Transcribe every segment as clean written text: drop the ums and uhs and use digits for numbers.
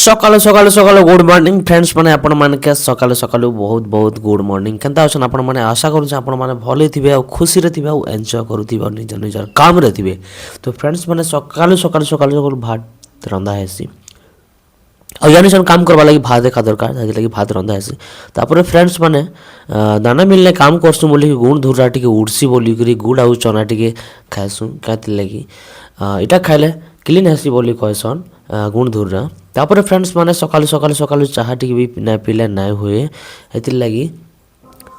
ସକାଳୁ ସକାଳୁ ସକାଳୁ ଗୁଡ୍ ମର୍ଣ୍ଣିଂ ଫ୍ରେଣ୍ଡସ୍ ମାନେ ଆପଣମାନକେ ସକାଳୁ ସକାଳୁ ବହୁତ ବହୁତ ଗୁଡ୍ ମର୍ଣ୍ଣିଂ କେନ୍ତା ଅଛନ୍ ଆପଣମାନେ ଆଶା କରୁଛେ ଆପଣମାନେ ଭଲ ଥିବେ ଆଉ ଖୁସିରେ ଥିବେ ଆଉ ଏନ୍ଜୟ କରୁଥିବେ ଆଉ ନିଜ ନିଜର କାମରେ ଥିବେ ତ ଫ୍ରେଣ୍ଡସ୍ ମାନେ ସକାଳୁ ସକାଳୁ ସକାଳୁ ସକାଳୁ ଭାତ ରନ୍ଧା ହେସି ଆଉ ଜାଣିଛନ୍ କାମ କରବା ଲାଗି ଭାତ ଏକା ଦରକାର ସେଥିଲାଗି ଭାତ ରନ୍ଧା ହେସି ତାପରେ ଫ୍ରେଣ୍ଡସ୍ ମାନେ ଦାନା ମିଳିଲେ କାମ କରସୁଁ ବୋଲିକି ଗୁଣ୍ଡ ଧୁରା ଟିକେ ଉଡ଼ସି ବୋଲିକରି ଗୁଡ଼ ଆଉ ଚନା ଟିକେ ଖାଏସୁଁ କାଥିର୍ଲାଗି ଇଟା ଖାଇଲେ କ୍ଲିନ୍ ହେସି ବୋଲି କହେସନ୍ ଗୁଣ୍ଡ ଧୁରା ତାପରେ ଫ୍ରେଣ୍ଡସ୍ ମାନେ ସକାଳୁ ସକାଳୁ ସକାଳୁ ଚାହା ଟିକେ ବି ନାଇଁ ପିଇଲେ ନାଇଁ ହୁଏ ହେଥିର୍ଲାଗି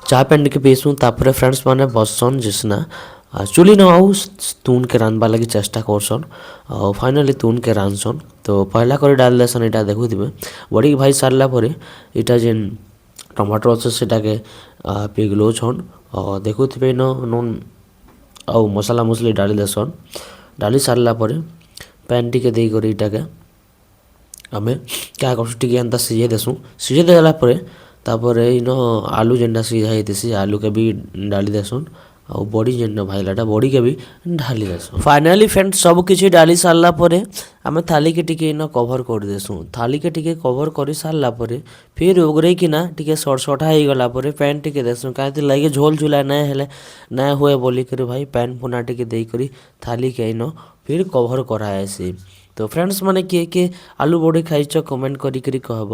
ଚାହା ପାଣି ଟିକେ ପିଇସୁଁ ତାପରେ ଫ୍ରେଣ୍ଡସ୍ ମାନେ ବସସନ୍ ଜିସ୍ନା ଚୁଲି ନ ଆଉ ତୁନ୍କେ ରାନ୍ଧବା ଲାଗି ଚେଷ୍ଟା କରସନ୍ ଆଉ ଫାଇନାଲି ତୁନ୍କେ ରାନ୍ଧସନ୍ ତ ପହଲା କରି ଡାଲି ଦେସନ୍ ଏଇଟା ଦେଖୁଥିବେ ବଢ଼ିକି ଭାଜି ସାରିଲା ପରେ ଏଇଟା ଯେନ୍ ଟମାଟୋ ଅଛେ ସେଟାକେ ପିଘଲଉଛନ୍ ଦେଖୁଥିବେ ଇନ ନୁନ୍ ଆଉ ମସଲା ମସଲି ଡାଲି ଦେସନ୍ ଡାଲି ସାରିଲା ପରେ ପାନ୍ ଟିକେ ଦେଇକରି ଇଟାକେ ଆମେ क्या करସୁଁ ଟିକେ ଏନ୍ତା ସିଝେଇ ଦେସୁଁ ସିଝେଇ ଦେଲା ପରେ ତାପରେ ଇନ ଆଲୁ ଯେନ୍ଟା ସିଝା ହେଇଥିସି ଆଲୁକେ ବି ଡାଲି ଦେସୁଁ ଆଉ ବଡ଼ି ଯେନ୍ଟା ଭାଜିଲାଟା ବଡ଼ିକେ ବି ଢାଲି ଦେସୁଁ ଫାଇନାଲି ଫ୍ରେଣ୍ଡ ସବୁ କିଛି ଡାଲି ସାରିଲା ପରେ ଆମେ ଥାଲିକେ ଟିକେ ଇନ କଭର୍ କରିଦେସୁଁ ଥାଲିକେ ଟିକେ କଭର୍ କରି ସାରିଲା ପରେ ଫିର୍ ଉଗରେଇକିନା ଟିକେ ସଟସଟା ହେଇଗଲା ପରେ ପାନ୍ ଟିକେ ଦେସୁଁ କାଁଥିର୍ ଲାଗି ଝୋଲ ଝୁଲା ନାଇଁ ହେଲେ ନାଇଁ ହୁଏ ବୋଲିକରି ଭାଇ ପାନ୍ ପୁନା ଟିକେ ଦେଇକରି ଥାଲିକେ ଇନ ଫିର୍ କଭର୍ କରାହେସି ତ ଫ୍ରେଣ୍ଡସ୍ ମାନେ କିଏ କିଏ ଆଲୁ ବଡ଼ି ଖାଇଛ କମେଣ୍ଟ କରିକିରି କହବ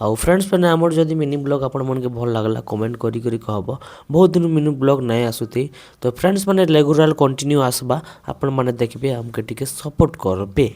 ଆଉ ଫ୍ରେଣ୍ଡସ୍ ମାନେ ଆମର ଯଦି ମିନି ବ୍ଲଗ୍ ଆପଣମାନଙ୍କୁ ଭଲ ଲାଗଲା କମେଣ୍ଟ କରିକିରି କହବ ବହୁତ ଦିନ ମିନି ବ୍ଲଗ୍ ନାଇଁ ଆସୁଥି ତ ଫ୍ରେଣ୍ଡସ୍ ମାନେ ରେଗୁଲାର କଣ୍ଟିନ୍ୟୁ ଆସବା ଆପଣମାନେ ଦେଖିବେ ଆମକେ ଟିକେ ସପୋର୍ଟ କରବେ।